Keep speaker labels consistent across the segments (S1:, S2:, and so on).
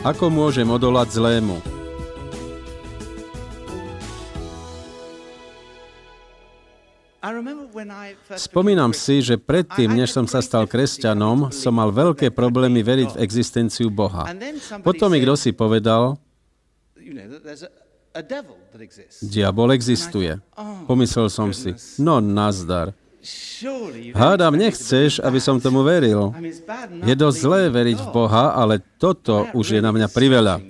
S1: Ako môžem odolať zlému? Spomínam si, že predtým, než som sa stal kresťanom, som mal veľké problémy veriť v existenciu Boha. Potom mi kdosi povedal, diabol existuje. Pomyslel som si, no nazdar. Hádam, nechceš, aby som tomu veril. Je dosť zlé veriť v Boha, ale toto už je na mňa priveľa.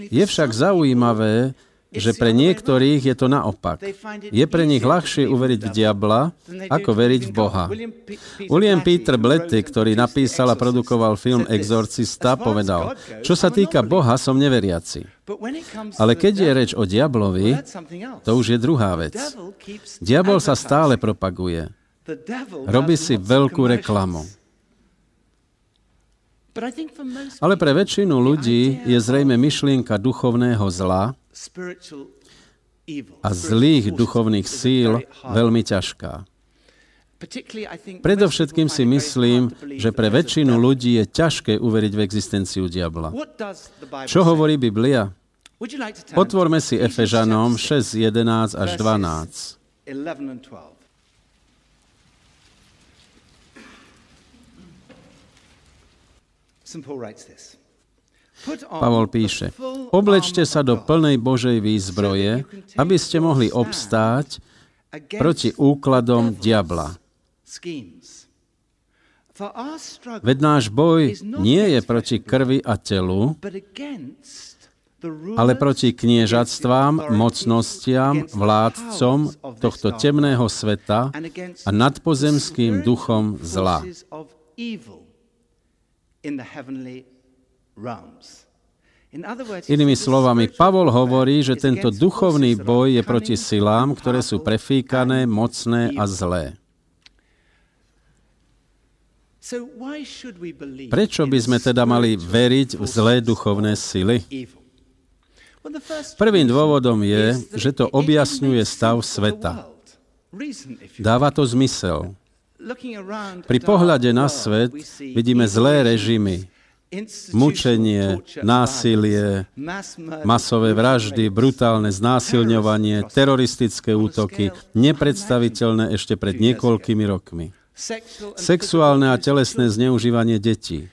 S1: Je však zaujímavé, že pre niektorých je to naopak. Je pre nich ľahšie uveriť v diabla, ako veriť v Boha. William Peter Blatty, ktorý napísal a produkoval film Exorcista, povedal, čo sa týka Boha, som neveriaci. Ale keď je reč o diablovi, to už je druhá vec. Diabol sa stále propaguje. Robí si veľkú reklamu. Ale pre väčšinu ľudí je zrejme myšlienka duchovného zla a zlých duchovných síl veľmi ťažká. Predovšetkým si myslím, že pre väčšinu ľudí je ťažké uveriť v existenciu diabla. Čo hovorí Biblia? Otvorme si Efežanom 6:11 až 12. Pavol píše, oblečte sa do plnej Božej výzbroje, aby ste mohli obstáť proti úkladom diabla. Veď náš boj nie je proti krvi a telu, ale proti kniežatstvám, mocnostiam, vládcom tohto temného sveta a nadpozemským duchom zla. Inými slovami, Pavol hovorí, že tento duchovný boj je proti silám, ktoré sú prefíkané, mocné a zlé. Prečo by sme teda mali veriť v zlé duchovné sily? Prvým dôvodom je, že to objasňuje stav sveta. Dáva to zmysel. Pri pohľade na svet vidíme zlé režimy, mučenie, násilie, masové vraždy, brutálne znásilňovanie, teroristické útoky, nepredstaviteľné ešte pred niekoľkými rokmi. Sexuálne a telesné zneužívanie detí.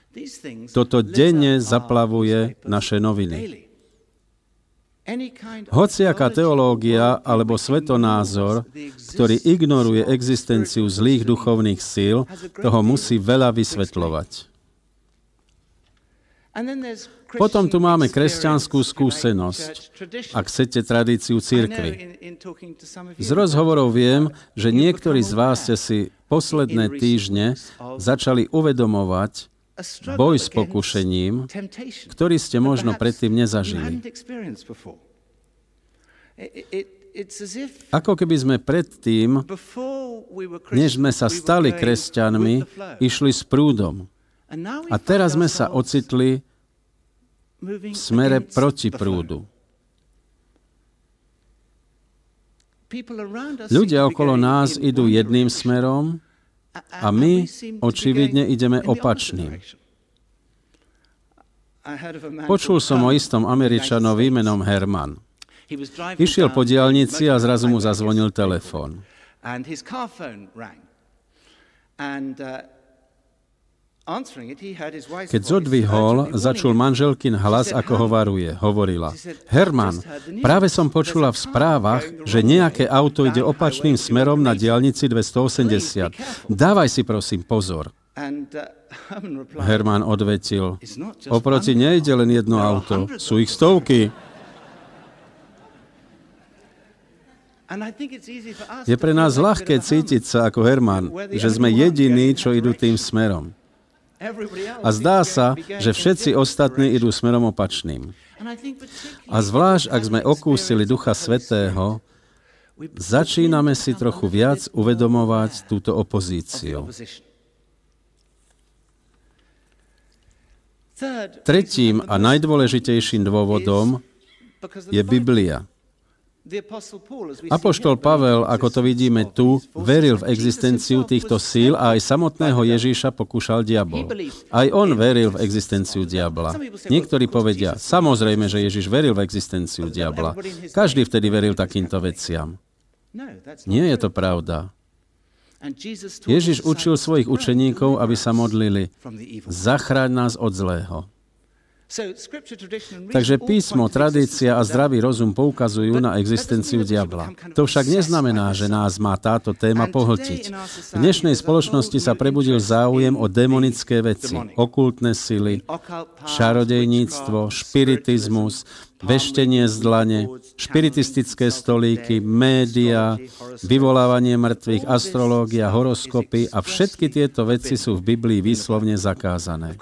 S1: Toto denne zaplavuje naše noviny. Hociaká teológia alebo svetonázor, ktorý ignoruje existenciu zlých duchovných síl, toho musí veľa vysvetľovať. Potom tu máme kresťanskú skúsenosť, ak chcete tradíciu cirkvi. Z rozhovorov viem, že niektorí z vás ste si posledné týždne začali uvedomovať boj s pokušením, ktorý ste možno predtým nezažili. Ako keby sme predtým, než sme sa stali kresťanmi, išli s prúdom. A teraz sme sa ocitli v smere proti prúdu. Ľudia okolo nás idú jedným smerom, a my očividne ideme opačným. Počul som o istom Američanovi menom Herman. Išiel po diaľnici a zrazu mu zazvonil telefón. Keď zodvihol, začul manželkin hlas, ako ho varuje. Hovorila, Herman, práve som počula v správach, že nejaké auto ide opačným smerom na diaľnici 280. Dávaj si prosím pozor. Herman odvetil, oproti nejde len jedno auto, sú ich stovky. Je pre nás ľahké cítiť sa ako Herman, že sme jediní, čo idú tým smerom. A zdá sa, že všetci ostatní idú smerom opačným. A zvlášť, ak sme okúsili Ducha Svätého, začíname si trochu viac uvedomovať túto opozíciu. Tretím a najdôležitejším dôvodom je Biblia. Apoštol Pavel, ako to vidíme tu, veril v existenciu týchto síl a aj samotného Ježíša pokúšal diabol. Aj on veril v existenciu diabla. Niektorí povedia, samozrejme, že Ježíš veril v existenciu diabla. Každý vtedy veril takýmto veciam. Nie je to pravda. Ježiš učil svojich učeníkov, aby sa modlili, zachráň nás od zlého. Takže písmo, tradícia a zdravý rozum poukazujú na existenciu diabla. To však neznamená, že nás má táto téma pohltiť. V dnešnej spoločnosti sa prebudil záujem o démonické veci, okultné sily, čarodejníctvo, špiritizmus, veštenie z dlane, špiritistické stolíky, médiá, vyvolávanie mŕtvych, astrológia, horoskopy a všetky tieto veci sú v Biblii výslovne zakázané.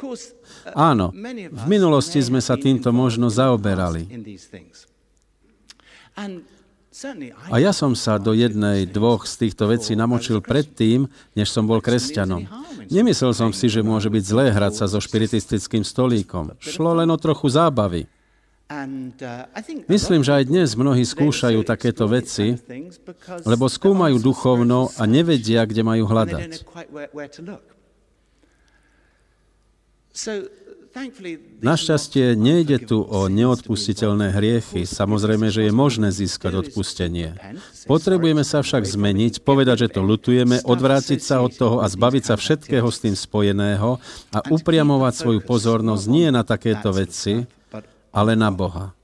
S1: Áno, v minulosti sme sa týmto možno zaoberali. A ja som sa do dvoch z týchto vecí namočil predtým, než som bol kresťanom. Nemyslel som si, že môže byť zlé hrať sa so špiritistickým stolíkom. Šlo len o trochu zábavy. Myslím, že aj dnes mnohí skúšajú takéto veci, lebo skúmajú duchovno a nevedia, kde majú hľadať. Našťastie nejde tu o neodpustiteľné hriechy. Samozrejme, že je možné získať odpustenie. Potrebujeme sa však zmeniť, povedať, že to ľutujeme, odvrátiť sa od toho a zbaviť sa všetkého s tým spojeného a upriamovať svoju pozornosť nie na takéto veci, ale na Boha.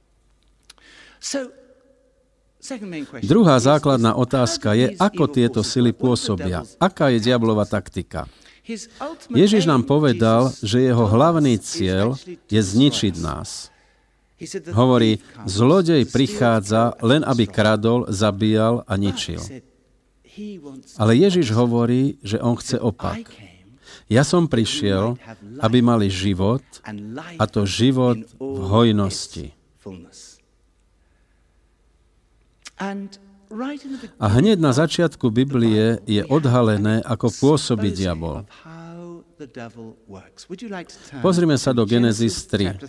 S1: Druhá základná otázka je, ako tieto sily pôsobia. Aká je diablova taktika? Ježiš nám povedal, že jeho hlavný cieľ je zničiť nás. Hovorí, zlodej prichádza len, aby kradol, zabíjal a ničil. Ale Ježiš hovorí, že on chce opak. Ja som prišiel, aby mali život, a to život v hojnosti. A hneď na začiatku Biblie je odhalené, ako pôsobí diabol. Pozrime sa do Genesis 3.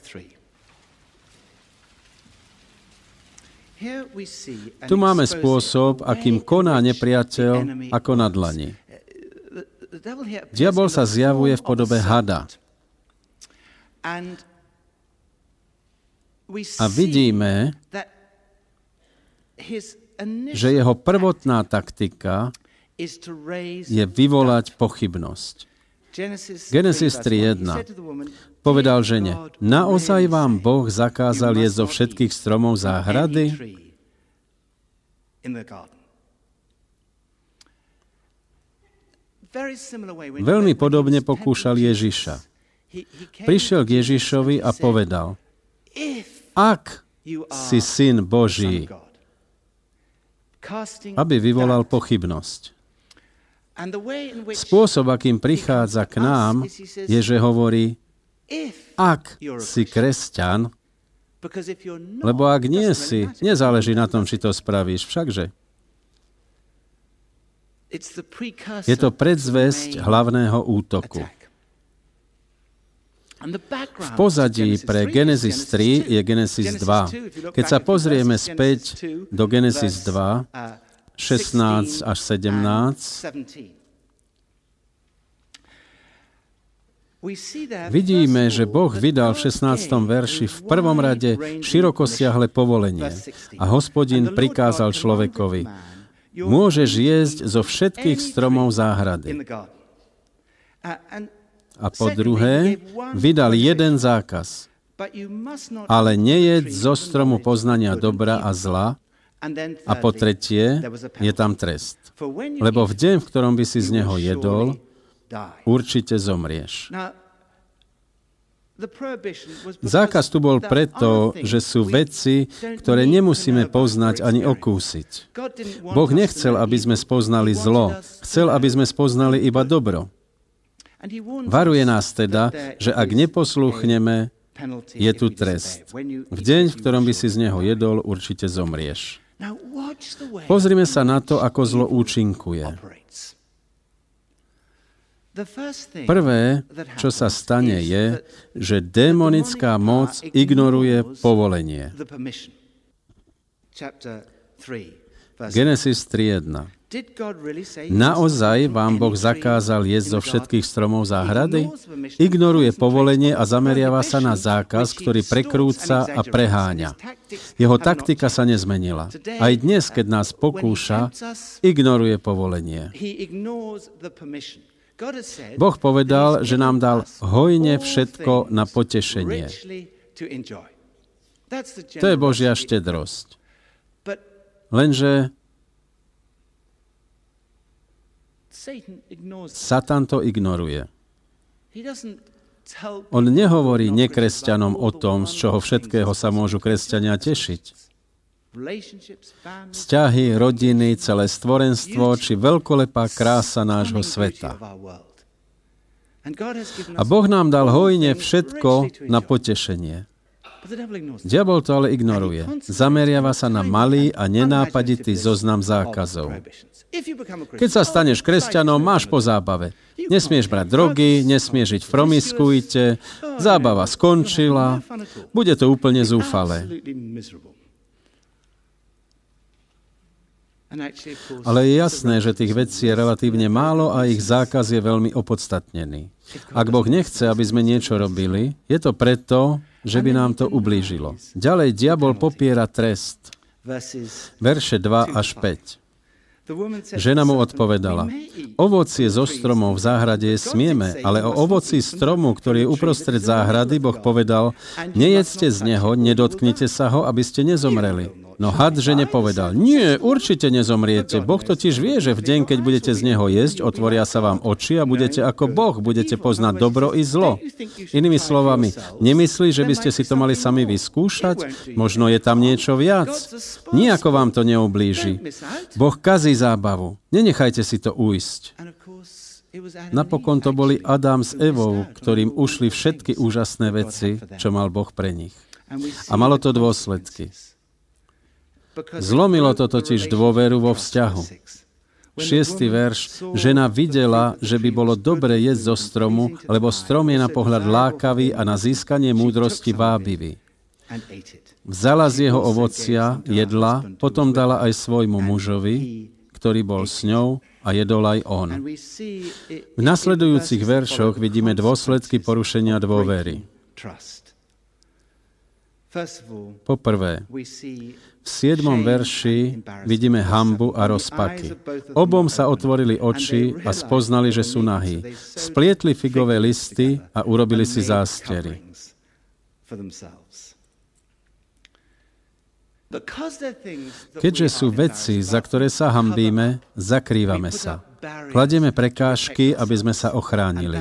S1: Tu máme spôsob, akým koná nepriateľ ako na dlani. Diabol sa zjavuje v podobe hada. A vidíme, že jeho prvotná taktika je vyvolať pochybnosť. Genesis 3.1 povedal žene, naozaj vám Boh zakázal jesť zo všetkých stromov záhrady? Veľmi podobne pokúšal Ježiša. Prišiel k Ježišovi a povedal, ak si syn Boží, aby vyvolal pochybnosť. Spôsob, akým prichádza k nám, je, že hovorí, ak si kresťan, lebo ak nie si, nezáleží na tom, či to spravíš, všakže. Je to predzvesť hlavného útoku. V pozadí pre Genesis 3 je Genesis 2. Keď sa pozrieme späť do Genesis 2, 16 až 17, vidíme, že Boh vydal v 16. verši v prvom rade širokosiahle povolenie. A Hospodin prikázal človekovi, môžeš jesť zo všetkých stromov záhrady. A po druhé, vydal jeden zákaz. Ale nejedz zo stromu poznania dobra a zla. A po tretie, je tam trest. Lebo v deň, v ktorom by si z neho jedol, určite zomrieš. Zákaz tu bol preto, že sú veci, ktoré nemusíme poznať ani okúsiť. Boh nechcel, aby sme spoznali zlo. Chcel, aby sme spoznali iba dobro. Varuje nás teda, že ak neposlúchneme, je tu trest. V deň, v ktorom by si z neho jedol, určite zomrieš. Pozrime sa na to, ako zlo účinkuje. Prvé, čo sa stane, je, že démonická moc ignoruje povolenie. Genesis 3.1. Naozaj vám Boh zakázal jesť zo všetkých stromov záhrady? Ignoruje povolenie a zameriava sa na zákaz, ktorý prekrúca a preháňa. Jeho taktika sa nezmenila. Aj dnes, keď nás pokúša, ignoruje povolenie. Boh povedal, že nám dal hojne všetko na potešenie. To je Božia štedrosť. Lenže Satan to ignoruje. On nehovorí nekresťanom o tom, z čoho všetkého sa môžu kresťania tešiť. Vzťahy, rodiny, celé stvorenstvo, či veľkolepá krása nášho sveta. A Boh nám dal hojne všetko na potešenie. Diabol to ale ignoruje. Zameriava sa na malý a nenápaditý zoznam zákazov. Keď sa staneš kresťanom, máš po zábave. Nesmieš brať drogy, nesmieš žiť v promiskuite, zábava skončila, bude to úplne zúfalé. Ale je jasné, že tých vecí je relatívne málo a ich zákaz je veľmi opodstatnený. Ak Boh nechce, aby sme niečo robili, je to preto, že by nám to ublížilo. Ďalej diabol popiera trest. Verše 2 až 5. Žena mu odpovedala, ovocie zo stromov v záhrade smieme, ale o ovoci stromu, ktorý je uprostred záhrady, Boh povedal, nejedzte z neho, nedotknite sa ho, aby ste nezomreli. No had žene povedal, nie, určite nezomriete. Boh totiž vie, že v deň, keď budete z neho jesť, otvoria sa vám oči a budete ako Boh, budete poznať dobro i zlo. Inými slovami, nemyslí, že by ste si to mali sami vyskúšať? Možno je tam niečo viac? Nijako vám to neublíži. Boh kazí zábavu. Nenechajte si to ujsť. Napokon to boli Adam s Evou, ktorým ušli všetky úžasné veci, čo mal Boh pre nich. A malo to dôsledky. Zlomilo to totiž dôveru vo vzťahu. 6. verš. Žena videla, že by bolo dobre jesť zo stromu, lebo strom je na pohľad lákavý a na získanie múdrosti vábivý. Vzala z jeho ovocia, jedla, potom dala aj svojmu mužovi, ktorý bol s ňou, a jedol aj on. V nasledujúcich veršoch vidíme dôsledky porušenia dôvery. Poprvé, v 7. verši vidíme hanbu a rozpaky. Obom sa otvorili oči a spoznali, že sú nahí. Splietli figové listy a urobili si zástery. Keďže sú veci, za ktoré sa hanbíme, zakrývame sa. Kladieme prekážky, aby sme sa ochránili.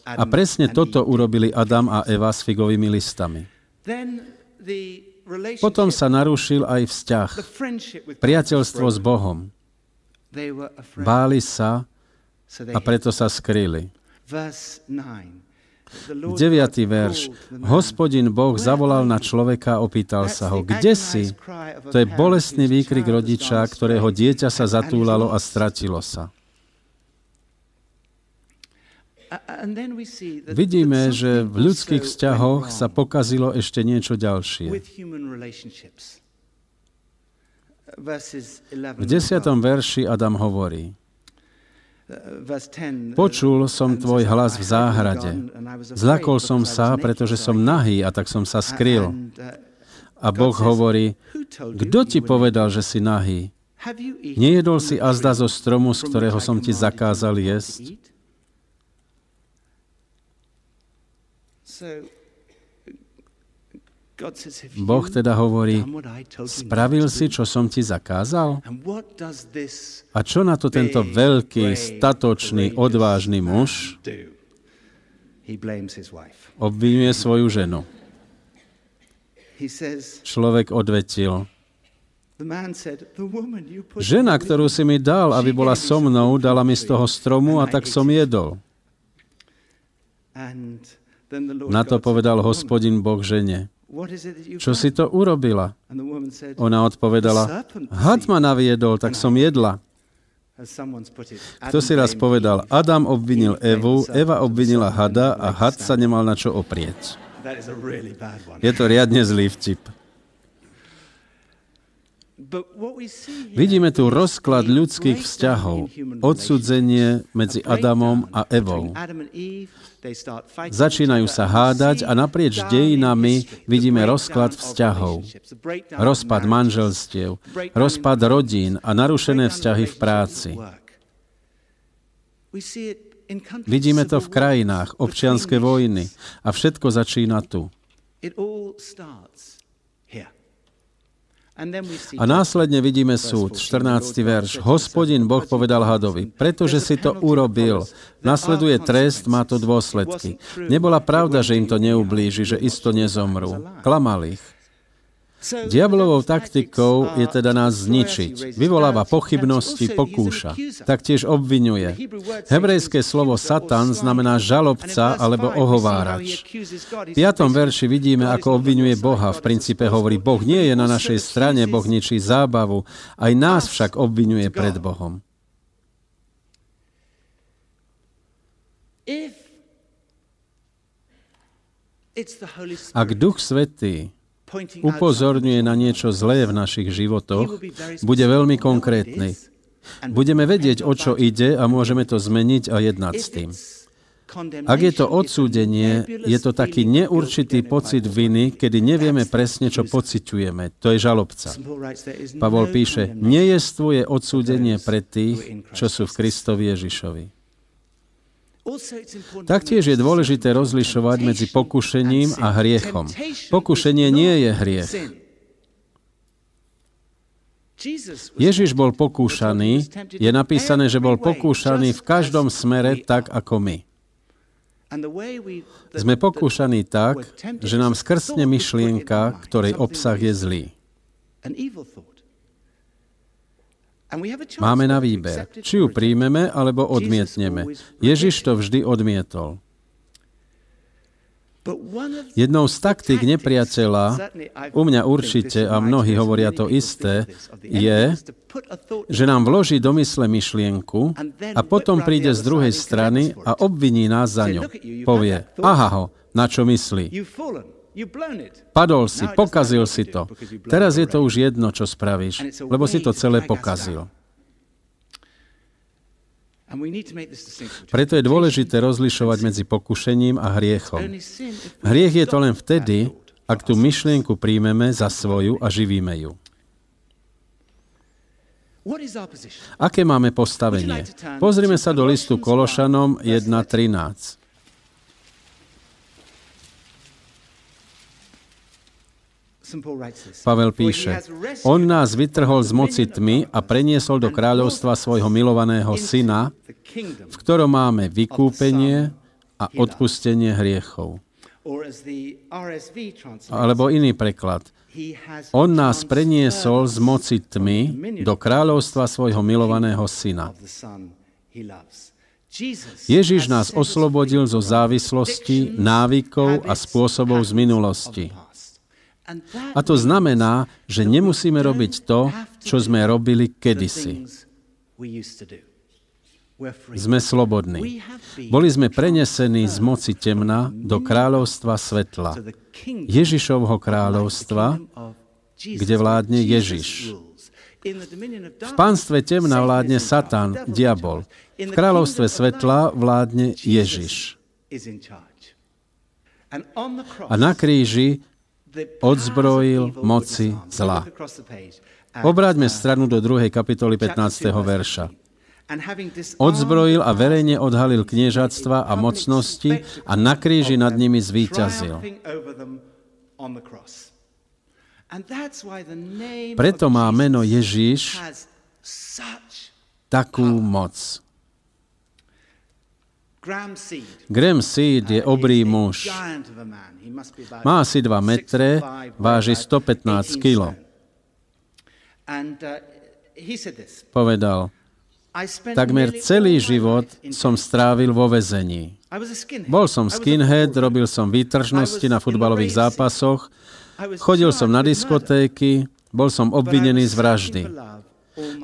S1: A presne toto urobili Adam a Eva s figovými listami. Potom sa narušil aj vzťah, priateľstvo s Bohom. Báli sa a preto sa skryli. 9. verš. Hospodin Boh zavolal na človeka a opýtal sa ho, kde si? To je bolestný výkrik rodiča, ktorého dieťa sa zatúlalo a stratilo sa. Vidíme, že v ľudských vzťahoch sa pokazilo ešte niečo ďalšie. V 10. verši Adam hovorí, počul som tvoj hlas v záhrade. Zľakol som sa, pretože som nahý a tak som sa skryl. A Boh hovorí, kto ti povedal, že si nahý? Nejedol si azda zo stromu, z ktorého som ti zakázal jesť? Boh teda hovorí, spravil si, čo som ti zakázal? A čo na to tento veľký, statočný, odvážny muž? Obviňuje svoju ženu. Človek odvetil, žena, ktorú si mi dal, aby bola so mnou, dala mi z toho stromu a tak som jedol. Na to povedal Hospodin Boh žene, čo si to urobila? Ona odpovedala, had ma naviedol, tak som jedla. Kto si raz povedal, Adam obvinil Evu, Eva obvinila hada a had sa nemal na čo oprieť. Je to riadne zlý vtip. Vidíme tu rozklad ľudských vzťahov, odsudzenie medzi Adamom a Evou. Začínajú sa hádať a naprieč dejinami vidíme rozklad vzťahov, rozpad manželstiev, rozpad rodín a narušené vzťahy v práci. Vidíme to v krajinách, občianske vojny a všetko začína tu. A následne vidíme súd, 14. verš. Hospodin Boh povedal hadovi, pretože si to urobil. Nasleduje trest, má to dôsledky. Nebola pravda, že im to neublíži, že isto nezomrú. Klamal ich. Diablovou taktikou je teda nás zničiť. Vyvoláva pochybnosti, pokúša. Taktiež obviňuje. Hebrejské slovo Satan znamená žalobca alebo ohovárač. V 5. verši vidíme, ako obviňuje Boha. V princípe hovorí, Boh nie je na našej strane, Boh ničí zábavu. Aj nás však obviňuje pred Bohom. Ak Duch Svätý upozorňuje na niečo zlé v našich životoch, bude veľmi konkrétny. Budeme vedieť, o čo ide a môžeme to zmeniť a jednať s tým. Ak je to odsúdenie, je to taký neurčitý pocit viny, kedy nevieme presne, čo pociťujeme. To je žalobca. Pavol píše, nejestvuje odsúdenie pre tých, čo sú v Kristovi Ježišovi. Taktiež je dôležité rozlišovať medzi pokušením a hriechom. Pokušenie nie je hriech. Ježiš bol pokúšaný, je napísané, že bol pokúšaný v každom smere tak, ako my. Sme pokúšaní tak, že nám skrstne myšlienka, ktorej obsah je zlý. Máme na výber, či ju príjmeme, alebo odmietneme. Ježiš to vždy odmietol. Jednou z taktík nepriateľa, u mňa určite, a mnohí hovoria to isté, je, že nám vloží do mysle myšlienku a potom príde z druhej strany a obviní nás za ňu. Povie, aha ho, na čo myslí? Padol si, pokazil si to. Teraz je to už jedno, čo spravíš, lebo si to celé pokazil. Preto je dôležité rozlišovať medzi pokušením a hriechom. Hriech je to len vtedy, ak tú myšlienku príjmeme za svoju a živíme ju. Aké máme postavenie? Pozrime sa do listu Kološanom 1.13. Pavel píše, on nás vytrhol z moci tmy a preniesol do kráľovstva svojho milovaného syna, v ktorom máme vykúpenie a odpustenie hriechov. Alebo iný preklad. On nás preniesol z moci tmy do kráľovstva svojho milovaného syna. Ježiš nás oslobodil zo závislosti, návykov a spôsobov z minulosti. A to znamená, že nemusíme robiť to, čo sme robili kedysi. Sme slobodní. Boli sme prenesení z moci temna do kráľovstva svetla. Ježišovho kráľovstva, kde vládne Ježiš. V pánstve temna vládne Satan, diabol. V kráľovstve svetla vládne Ježiš. A na kríži odzbrojil moci zla. Obráťme stranu do 2. kapitoly 15. verša. Odzbrojil a verejne odhalil kniežatstva a mocnosti a na kríži nad nimi zvíťazil. Preto má meno Ježiš takú moc. Graham Seed je obrý muž. Má asi 2 metre, váži 115 kg. Povedal, takmer celý život som strávil vo väzení. Bol som skinhead, robil som výtržnosti na futbalových zápasoch, chodil som na diskotéky, bol som obvinený z vraždy.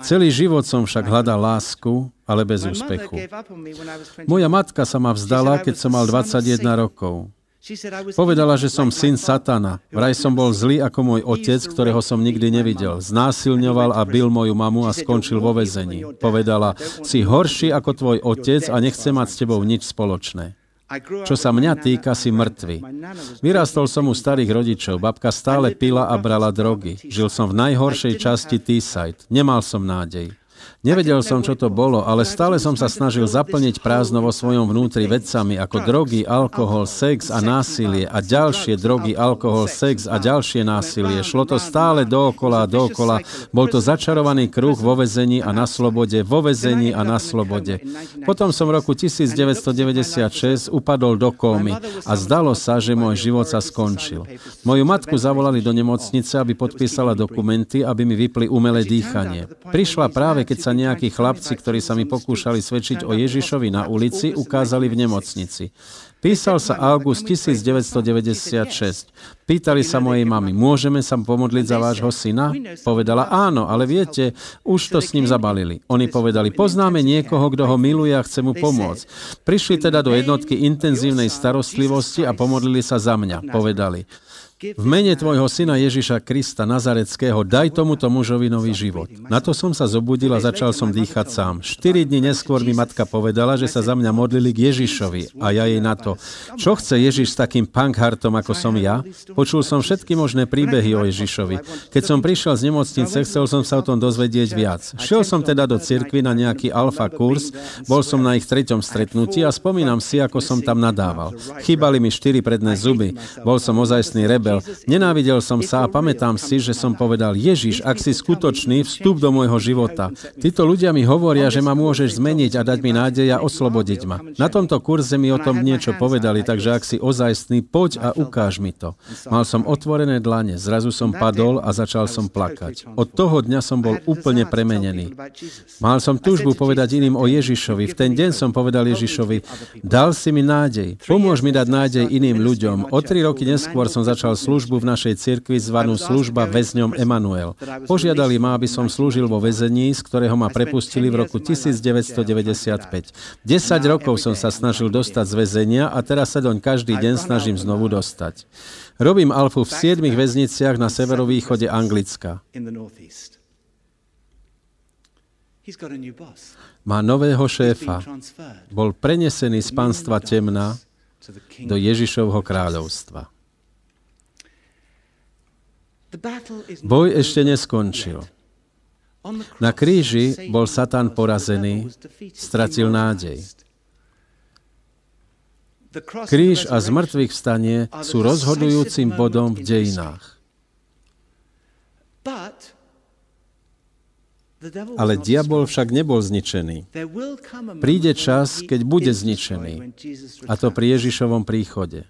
S1: Celý život som však hľadal lásku, ale bez úspechu. Moja matka sa ma vzdala, keď som mal 21 rokov. Povedala, že som syn Satana. Vraj som bol zlý ako môj otec, ktorého som nikdy nevidel. Znásilňoval a bil moju mamu a skončil vo väzení. Povedala, si horší ako tvoj otec a nechce mať s tebou nič spoločné. Čo sa mňa týka, si mŕtvy. Vyrástol som u starých rodičov. Babka stále pila a brala drogy. Žil som v najhoršej časti Teesside. Nemal som nádej. Nevedel som, čo to bolo, ale stále som sa snažil zaplniť prázdno vo svojom vnútri vecami ako drogy, alkohol, sex a násilie a ďalšie drogy, alkohol, sex a ďalšie násilie. Šlo to stále dookola a dookola. Bol to začarovaný kruh vo väzení a na slobode, vo väzení a na slobode. Potom som v roku 1996 upadol do kómy a zdalo sa, že môj život sa skončil. Moju matku zavolali do nemocnice, aby podpísala dokumenty, aby mi vypli umelé dýchanie. Prišla práve, keď sa nejakí chlapci, ktorí sa mi pokúšali svedčiť o Ježišovi na ulici, ukázali v nemocnici. Písal sa august 1996. Pýtali sa mojej mamy, môžeme sa pomodliť za vášho syna? Povedala, áno, ale viete, už to s ním zabalili. Oni povedali, poznáme niekoho, kto ho miluje a chce mu pomôcť. Prišli teda do jednotky intenzívnej starostlivosti a pomodlili sa za mňa. Povedali, v mene tvojho syna Ježiša Krista Nazareckého daj tomuto mužovi nový život. Na to som sa zobudil a začal som dýchať sám. 4 dni neskôr mi matka povedala, že sa za mňa modlili k Ježišovi. A ja jej na to, čo chce Ježiš s takým punkhartom, ako som ja? Počul som všetky možné príbehy o Ježišovi. Keď som prišiel z nemocnice, chcel som sa o tom dozvedieť viac. Šiel som teda do cirkvi na nejaký alfa kurz, bol som na ich 3. stretnutí a spomínam si, ako som tam nadával. Chýbali mi 4 predné zuby. Bol som ozajstný rebel. Nenávidel som sa a pamätám si, že som povedal, Ježiš, ak si skutočný, vstup do môjho života. Títo ľudia mi hovoria, že ma môžeš zmeniť a dať mi nádej a oslobodiť ma. Na tomto kurze mi o tom niečo povedali, takže ak si ozajstný, poď a ukáž mi to. Mal som otvorené dlane, zrazu som padol a začal som plakať. Od toho dňa som bol úplne premenený. Mal som túžbu povedať iným o Ježišovi. V ten deň som povedal Ježišovi, dal si mi nádej, pomôž mi dať nádej iným ľuďom. O 3 roky neskôr som začal službu v našej cirkvi zvanú služba väzňom Emanuel. Požiadali ma, aby som slúžil vo väzení, z ktorého ma prepustili v roku 1995. 10 rokov som sa snažil dostať z väzenia a teraz sa doň každý deň snažím znovu dostať. Robím alfu v 7 väzniciach na severovýchode Anglicka. Má nového šéfa. Bol prenesený z panstva temna do Ježišovho kráľovstva. Boj ešte neskončil. Na kríži bol Satan porazený, stratil nádej. Kríž a zmrtvých vstanie sú rozhodujúcim bodom v dejinách. Ale diabol však nebol zničený. Príde čas, keď bude zničený. A to pri Ježišovom príchode.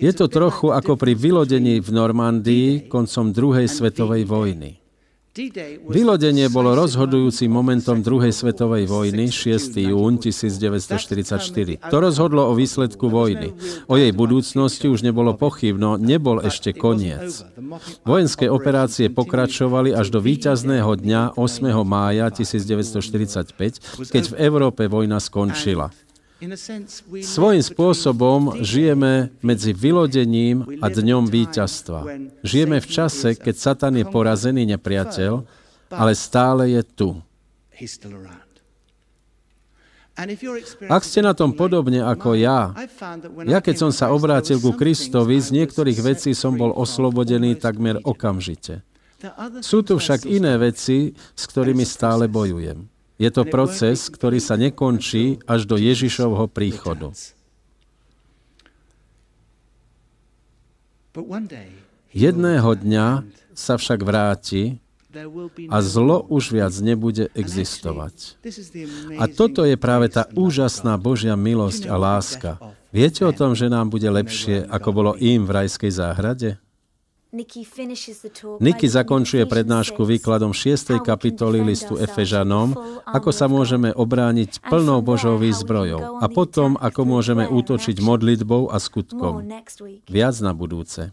S1: Je to trochu ako pri vylodení v Normandii koncom druhej svetovej vojny. Vylodenie bolo rozhodujúcim momentom druhej svetovej vojny 6. jún 1944. To rozhodlo o výsledku vojny. O jej budúcnosti už nebolo pochybno, nebol ešte koniec. Vojenské operácie pokračovali až do víťazného dňa 8. mája 1945, keď v Európe vojna skončila. Svojím spôsobom žijeme medzi vylodením a dňom víťazstva. Žijeme v čase, keď Satan je porazený nepriateľ, ale stále je tu. Ak ste na tom podobne ako ja keď som sa obrátil ku Kristovi, z niektorých vecí som bol oslobodený takmer okamžite. Sú tu však iné veci, s ktorými stále bojujem. Je to proces, ktorý sa nekončí až do Ježišovho príchodu. Jedného dňa sa však vráti a zlo už viac nebude existovať. A toto je práve tá úžasná Božia milosť a láska. Viete o tom, že nám bude lepšie, ako bolo im v rajskej záhrade? Nikki zakončuje prednášku výkladom 6. kapitoly listu Efežanom, ako sa môžeme obrániť plnou Božou výzbrojou a potom, ako môžeme útočiť modlitbou a skutkom. Viac na budúce.